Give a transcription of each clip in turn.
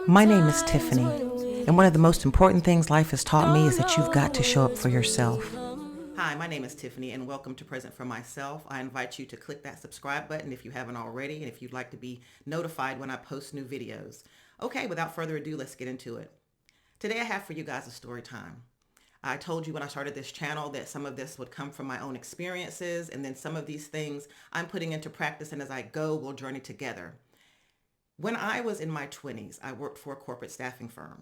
My name is Tiffany, and one of the most important things life has taught me is that you've got to show up for yourself. Hi, my name is Tiffany, and welcome to Present for Myself. I invite you to click that subscribe button if you haven't already, and if you'd like to be notified when I post new videos. Okay, without further ado, let's get into it. Today I have for you guys a story time. I told you when I started this channel that some of this would come from my own experiences, and then some of these things I'm putting into practice, and as I go, we'll journey together. When I was in my 20s, I worked for a corporate staffing firm.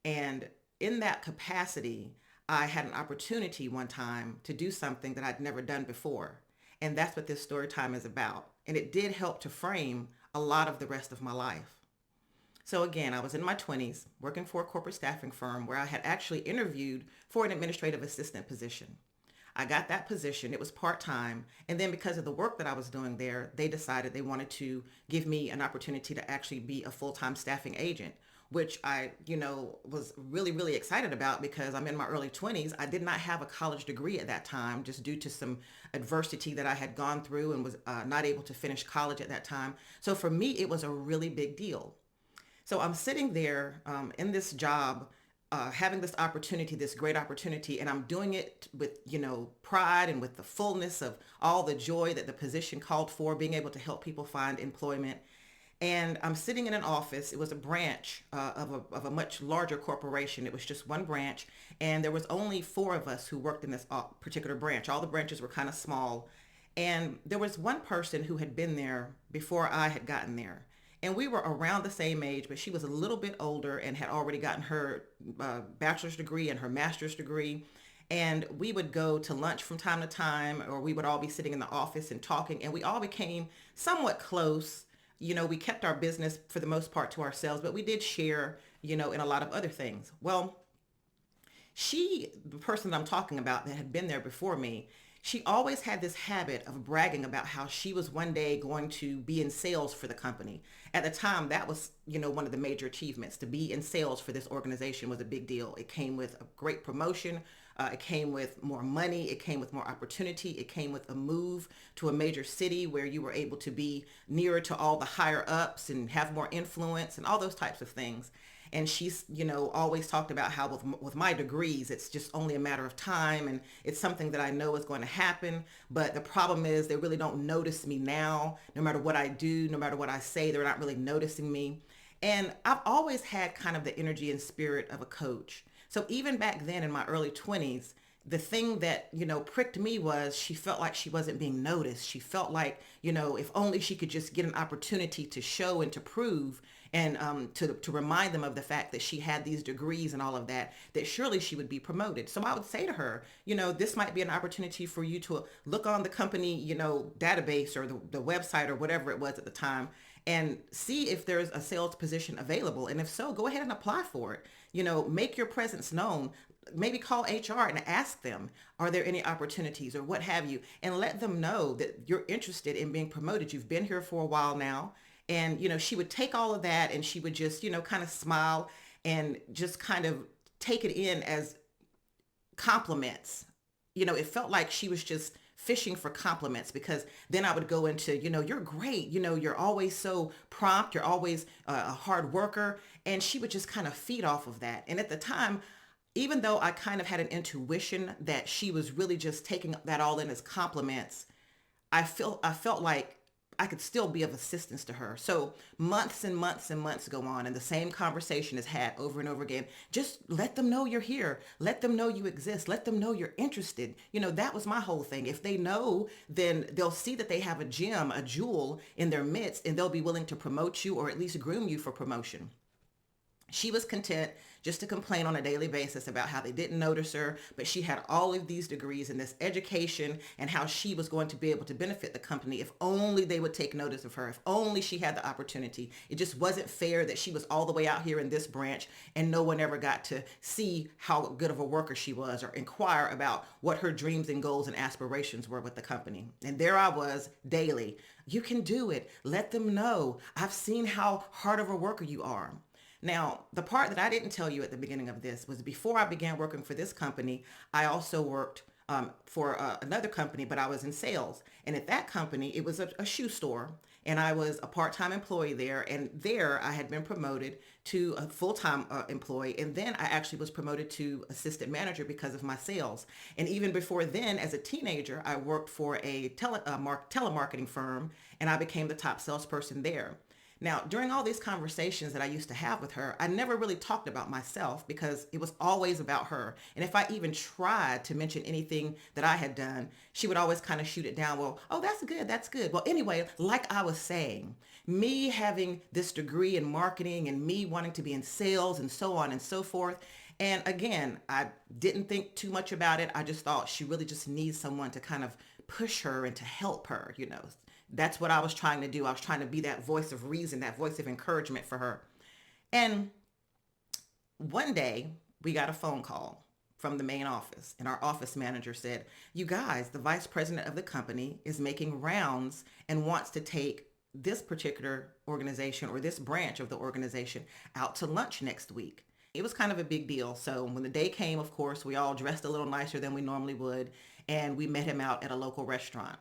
And in that capacity, I had an opportunity one time to do something that I'd never done before. And that's what this story time is about. And it did help to frame a lot of the rest of my life. So again, I was in my 20s working for a corporate staffing firm where I had actually interviewed for an administrative assistant position. I got that position. It was part-time. And then because of the work that I was doing there, they decided they wanted to give me an opportunity to actually be a full-time staffing agent, which I, was really, really excited about because I'm in my early 20s. I did not have a college degree at that time just due to some adversity that I had gone through and was not able to finish college at that time. So for me, it was a really big deal. So I'm sitting there in this job having this opportunity, this great opportunity, and I'm doing it with, pride and with the fullness of all the joy that the position called for, being able to help people find employment. And I'm sitting in an office. It was a branch of a much larger corporation. It was just one branch, and there was only 4 of us who worked in this particular branch. All the branches were kind of small, and there was one person who had been there before I had gotten there. And we were around the same age, but she was a little bit older and had already gotten her bachelor's degree and her master's degree. And we would go to lunch from time to time, or we would all be sitting in the office and talking, and we all became somewhat close. We kept our business for the most part to ourselves, but we did share, in a lot of other things. Well, the person that I'm talking about that had been there before me, she always had this habit of bragging about how she was one day going to be in sales for the company. At the time, that was, one of the major achievements. To be in sales for this organization was a big deal. It came with a great promotion. It came with more money. It came with more opportunity. It came with a move to a major city where you were able to be nearer to all the higher ups and have more influence and all those types of things. And she's, always talked about how with my degrees, it's just only a matter of time. And it's something that I know is going to happen. But the problem is they really don't notice me now. No matter what I do, no matter what I say, they're not really noticing me. And I've always had kind of the energy and spirit of a coach. So even back then in my early 20s, the thing that, pricked me was she felt like she wasn't being noticed. She felt like, if only she could just get an opportunity to show and to prove and to remind them of the fact that she had these degrees and all of that, that surely she would be promoted. So I would say to her, this might be an opportunity for you to look on the company, database or the website or whatever it was at the time and see if there's a sales position available. And if so, go ahead and apply for it. Make your presence known. Maybe call HR and ask them, are there any opportunities or what have you, and let them know that you're interested in being promoted. You've been here for a while now. And, she would take all of that and she would just, kind of smile and just kind of take it in as compliments. It felt like she was just fishing for compliments because then I would go into, you're great. You're always so prompt. You're always a hard worker. And she would just kind of feed off of that. And at the time, even though I kind of had an intuition that she was really just taking that all in as compliments, I felt like I could still be of assistance to her. So months and months and months go on and the same conversation is had over and over again. Just let them know you're here. Let them know you exist. Let them know you're interested. That was my whole thing. If they know, then they'll see that they have a gem, a jewel in their midst, and they'll be willing to promote you or at least groom you for promotion. She was content just to complain on a daily basis about how they didn't notice her, but she had all of these degrees and this education and how she was going to be able to benefit the company if only they would take notice of her, if only she had the opportunity. It just wasn't fair that she was all the way out here in this branch and no one ever got to see how good of a worker she was or inquire about what her dreams and goals and aspirations were with the company. And there I was daily. You can do it. Let them know. I've seen how hard of a worker you are. Now, the part that I didn't tell you at the beginning of this was before I began working for this company, I also worked for another company, but I was in sales. And at that company, it was a shoe store. and I was a part-time employee there. And there I had been promoted to a full-time employee. And then I actually was promoted to assistant manager because of my sales. And even before then, as a teenager, I worked for a telemarketing firm, and I became the top salesperson there. Now, during all these conversations that I used to have with her, I never really talked about myself because it was always about her. And if I even tried to mention anything that I had done, she would always kind of shoot it down. Well, oh, that's good. That's good. Well, anyway, like I was saying, me having this degree in marketing and me wanting to be in sales and so on and so forth. And again, I didn't think too much about it. I just thought she really just needs someone to kind of push her and to help her, you know. That's what I was trying to do. I was trying to be that voice of reason, that voice of encouragement for her. And one day we got a phone call from the main office, and our office manager said, "You guys, the vice president of the company is making rounds and wants to take this particular organization or this branch of the organization out to lunch next week." It was kind of a big deal. So when the day came, of course, we all dressed a little nicer than we normally would, and we met him out at a local restaurant.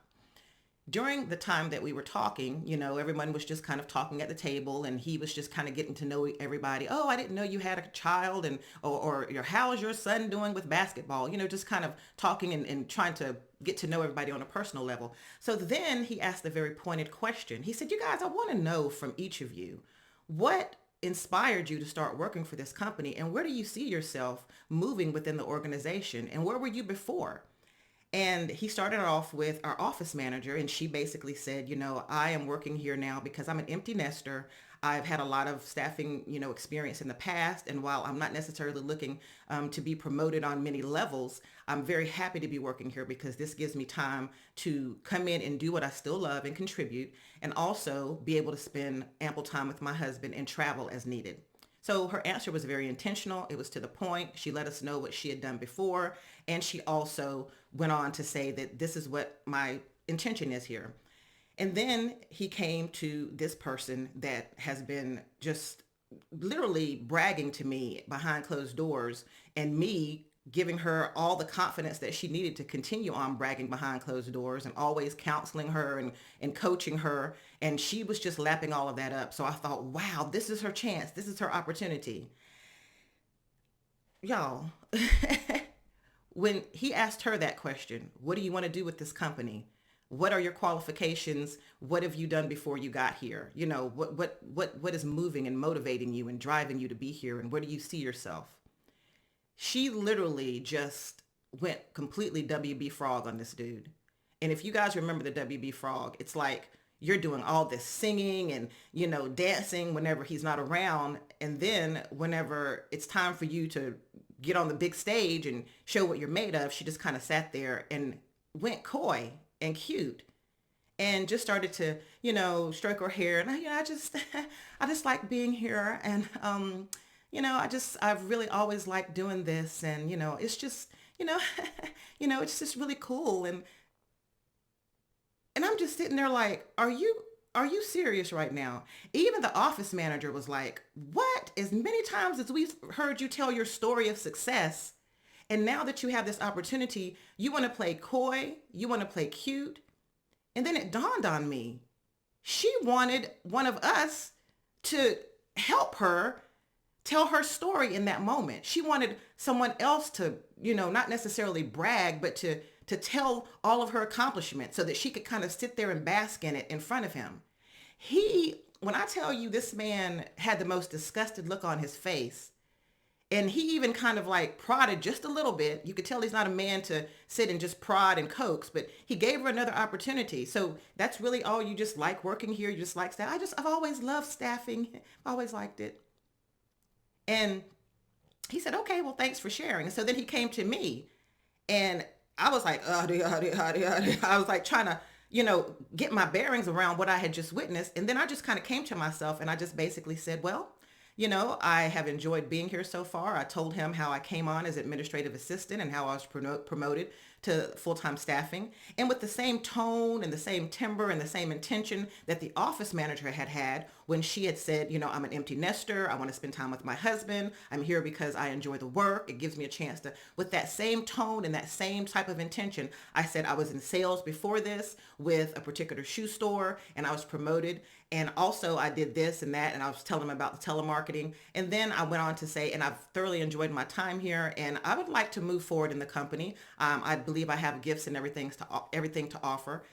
During the time that we were talking, you know, everyone was just kind of talking at the table, and he was just kind of getting to know everybody. "Oh, I didn't know you had a child," and or how's your son doing with basketball? You know, just kind of talking and trying to get to know everybody on a personal level. So then he asked a very pointed question. He said, "You guys, I want to know from each of you, what inspired you to start working for this company, and where do you see yourself moving within the organization, and where were you before?" And he started off with our office manager, and she basically said, "You know, I am working here now because I'm an empty nester. I've had a lot of staffing, you know, experience in the past. And while I'm not necessarily looking to be promoted on many levels, I'm very happy to be working here because this gives me time to come in and do what I still love and contribute, and also be able to spend ample time with my husband and travel as needed." So her answer was very intentional. It was to the point. She let us know what she had done before. And she also went on to say that this is what my intention is here. And then he came to this person that has been just literally bragging to me behind closed doors, and me giving her all the confidence that she needed to continue on bragging behind closed doors, and always counseling her and coaching her. And she was just lapping all of that up. So I thought, wow, this is her chance. This is her opportunity. Y'all, when he asked her that question, "What do you want to do with this company? What are your qualifications? What have you done before you got here? You know, what is moving and motivating you and driving you to be here? And where do you see yourself?" She literally just went completely WB Frog on this dude. And if you guys remember the WB Frog, it's like you're doing all this singing and, you know, dancing whenever he's not around. And then whenever it's time for you to get on the big stage and show what you're made of, she just kind of sat there and went coy and cute and just started to, you know, stroke her hair. And I just, I just like being here. And, you know, I've really always liked doing this. And, you know, it's just, you know, it's just really cool. And I'm just sitting there like, are you serious right now? Even the office manager was like, "What? As many times as we've heard you tell your story of success, and now that you have this opportunity, you want to play coy, you want to play cute." And then it dawned on me, she wanted one of us to help her tell her story in that moment. She wanted someone else to, you know, not necessarily brag, but to tell all of her accomplishments so that she could kind of sit there and bask in it in front of him. When I tell you, this man had the most disgusted look on his face, and he even kind of like prodded just a little bit. You could tell he's not a man to sit and just prod and coax, but he gave her another opportunity. So that's really all you just like working here. You just like staff. I've always loved staffing. I've always liked it. And he said, "Okay, well, thanks for sharing." And so then he came to me, and I was like, I was like trying to, you know, get my bearings around what I had just witnessed. And then I just kind of came to myself, and I just basically said, "Well, you know, I have enjoyed being here so far." I told him how I came on as administrative assistant and how I was promoted to full-time staffing, and with the same tone and the same timbre and the same intention that the office manager had had when she had said, I'm an empty nester. I want to spend time with my husband. I'm here because I enjoy the work. It gives me a chance to, with that same tone and that same type of intention, I said I was in sales before this with a particular shoe store, and I was promoted. And also I did this and that, and I was telling them about the telemarketing. And then I went on to say, and I've thoroughly enjoyed my time here, and I would like to move forward in the company. I believe I have gifts and everything to offer.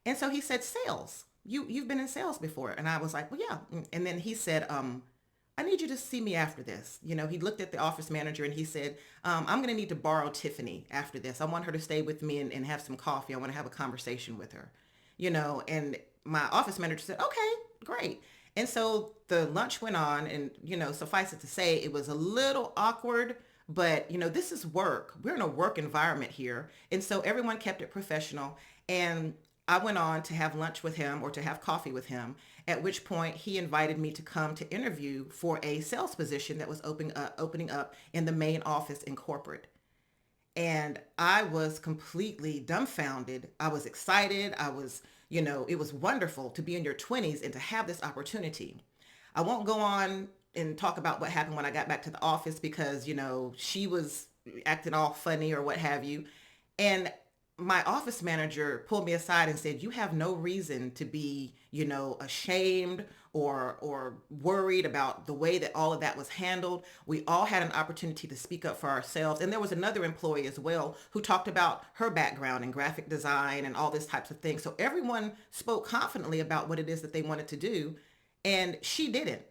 And so he said, sales. You've been in sales before. And I was like, well, yeah. And then he said, I need you to see me after this. He looked at the office manager and he said, I'm going to need to borrow Tiffany after this. I want her to stay with me and have some coffee. I want to have a conversation with her, and my office manager said, okay, great. And so the lunch went on, and, suffice it to say, it was a little awkward, but, this is work. We're in a work environment here. And so everyone kept it professional. And I went on to have lunch with him, or to have coffee with him, at which point he invited me to come to interview for a sales position that was opening up in the main office in corporate. And I was completely dumbfounded. I was excited. It was wonderful to be in your 20s and to have this opportunity. I won't go on and talk about what happened when I got back to the office because, she was acting all funny or what have you. And my office manager pulled me aside and said, you have no reason to be, ashamed or worried about the way that all of that was handled. We all had an opportunity to speak up for ourselves. And there was another employee as well who talked about her background in graphic design and all these types of things. So everyone spoke confidently about what it is that they wanted to do. And she didn't.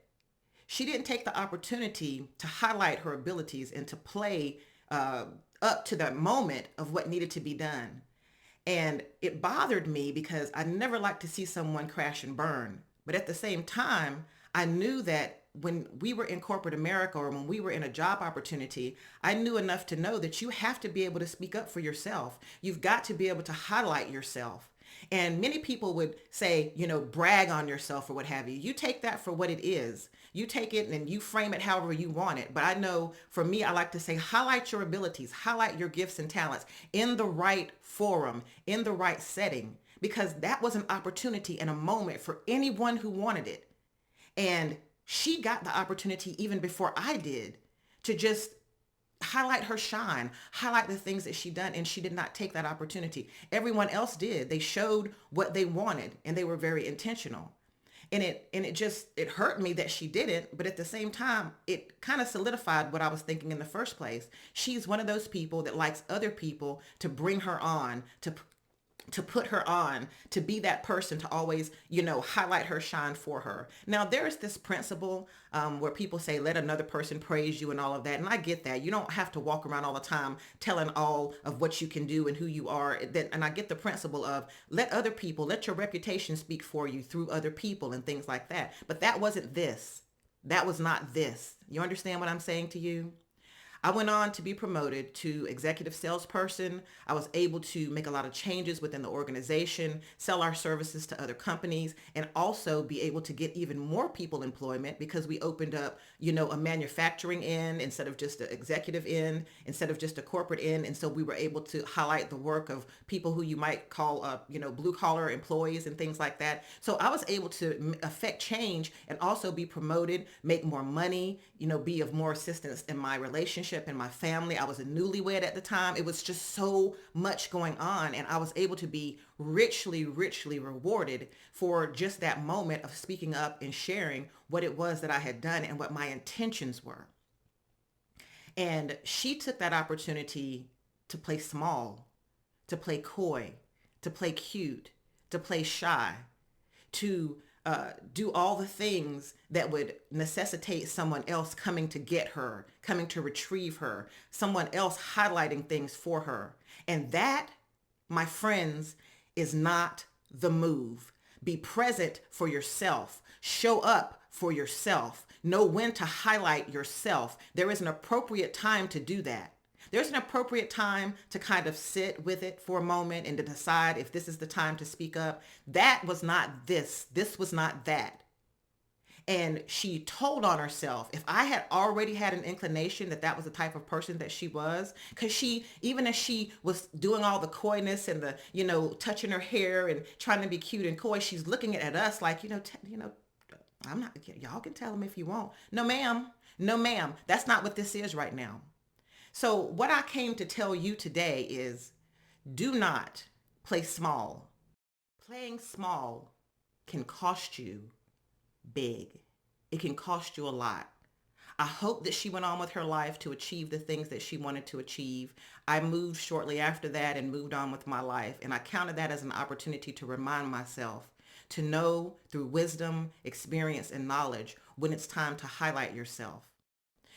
She didn't take the opportunity to highlight her abilities and to play up to the moment of what needed to be done. And it bothered me because I never like to see someone crash and burn. But at the same time, I knew that when we were in corporate America, or when we were in a job opportunity, I knew enough to know that you have to be able to speak up for yourself. You've got to be able to highlight yourself. And many people would say, brag on yourself or what have you. You take that for what it is. You take it and you frame it however you want it. But I know for me, I like to say, highlight your abilities, highlight your gifts and talents in the right forum, in the right setting, because that was an opportunity and a moment for anyone who wanted it. And she got the opportunity even before I did to just highlight her shine, highlight the things that she done, and she did not take that opportunity. Everyone else did. They showed what they wanted, and they were very intentional. And it hurt me that she didn't, but at the same time, it kind of solidified what I was thinking in the first place. She's one of those people that likes other people to bring her on, to put her on, to be that person to always, highlight her shine for her. Now, there's this principle where people say, let another person praise you and all of that. And I get that. You don't have to walk around all the time telling all of what you can do and who you are. And I get the principle of let your reputation speak for you through other people and things like that. But that wasn't this. That was not this. You understand what I'm saying to you? I went on to be promoted to executive salesperson. I was able to make a lot of changes within the organization, sell our services to other companies, and also be able to get even more people employment because we opened up, a manufacturing end instead of just an executive end, instead of just a corporate end. And so we were able to highlight the work of people who you might call, blue collar employees and things like that. So I was able to affect change and also be promoted, make more money, be of more assistance in my relationship and my family. I was a newlywed at the time. It was just so much going on, and I was able to be richly, richly rewarded for just that moment of speaking up and sharing what it was that I had done and what my intentions were. And she took that opportunity to play small, to play coy, to play cute, to play shy, to do all the things that would necessitate someone else coming to get her, coming to retrieve her, someone else highlighting things for her. And that, my friends, is not the move. Be present for yourself. Show up for yourself. Know when to highlight yourself. There is an appropriate time to do that. There's an appropriate time to kind of sit with it for a moment and to decide if this is the time to speak up. That was not this. This was not that. And she told on herself. If I had already had an inclination that that was the type of person that she was, because she, even as she was doing all the coyness and the, touching her hair and trying to be cute and coy, she's looking at us like, I'm not, y'all can tell them if you want. No, ma'am. No, ma'am. That's not what this is right now. So what I came to tell you today is do not play small. Playing small can cost you big. It can cost you a lot. I hope that she went on with her life to achieve the things that she wanted to achieve. I moved shortly after that and moved on with my life. And I counted that as an opportunity to remind myself to know through wisdom, experience, and knowledge when it's time to highlight yourself.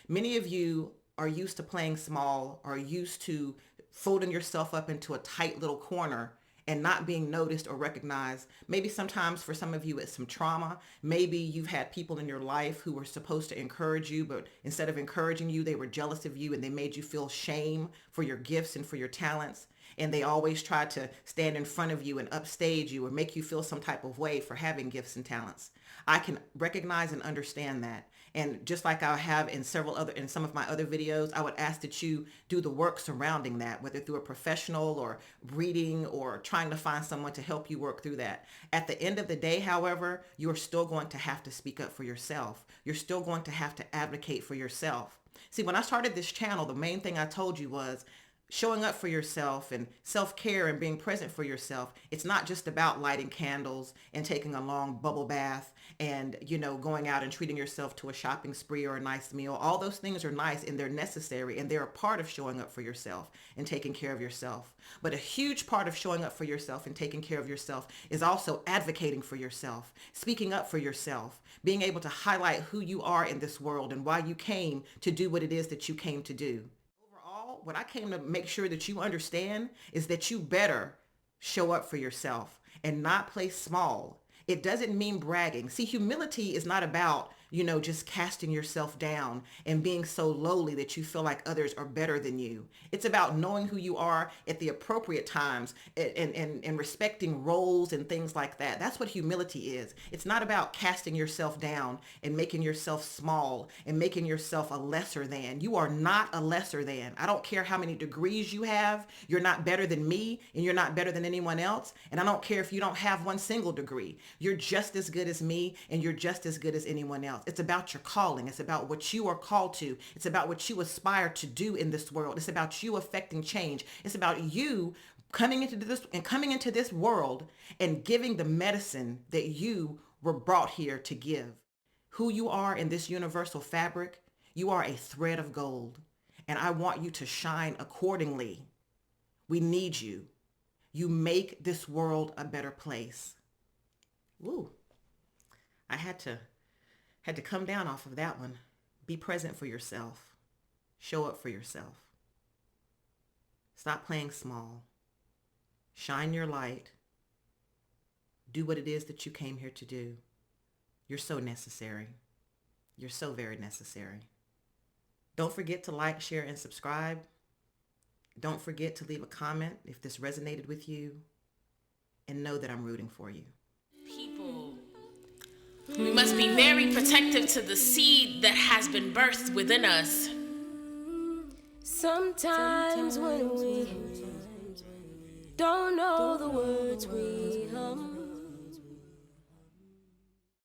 Many of you are used to playing small, are used to folding yourself up into a tight little corner and not being noticed or recognized. Maybe sometimes for some of you it's some trauma. Maybe you've had people in your life who were supposed to encourage you, but instead of encouraging you, they were jealous of you and they made you feel shame for your gifts and for your talents. And they always tried to stand in front of you and upstage you or make you feel some type of way for having gifts and talents. I can recognize and understand that. And just like I have in some of my other videos, I would ask that you do the work surrounding that, whether through a professional or reading or trying to find someone to help you work through that. At the end of the day, however, you're still going to have to speak up for yourself. You're still going to have to advocate for yourself. See, when I started this channel, the main thing I told you was showing up for yourself and self-care and being present for yourself. It's not just about lighting candles and taking a long bubble bath and, going out and treating yourself to a shopping spree or a nice meal. All those things are nice and they're necessary and they're a part of showing up for yourself and taking care of yourself. But a huge part of showing up for yourself and taking care of yourself is also advocating for yourself, speaking up for yourself, being able to highlight who you are in this world and why you came to do what it is that you came to do. What I came to make sure that you understand is that you better show up for yourself and not play small. It doesn't mean bragging. See, humility is not about, just casting yourself down and being so lowly that you feel like others are better than you. It's about knowing who you are at the appropriate times and respecting roles and things like that. That's what humility is. It's not about casting yourself down and making yourself small and making yourself a lesser than. You are not a lesser than. I don't care how many degrees you have. You're not better than me and you're not better than anyone else. And I don't care if you don't have one single degree. You're just as good as me and you're just as good as anyone else. It's about your calling. It's about what you are called to. It's about what you aspire to do in this world. It's about you affecting change. It's about you coming into this world and giving the medicine that you were brought here to give. Who you are in this universal fabric, you are a thread of gold. And I want you to shine accordingly. We need you. You make this world a better place. Woo. I had to come down off of that one. Be present for yourself. Show up for yourself. Stop playing small. Shine your light. Do what it is that you came here to do. You're so necessary. You're so very necessary. Don't forget to like, share, and subscribe. Don't forget to leave a comment if this resonated with you. And know that I'm rooting for you. People, we must be very protective to the seed that has been birthed within us. Sometimes when we don't know the words we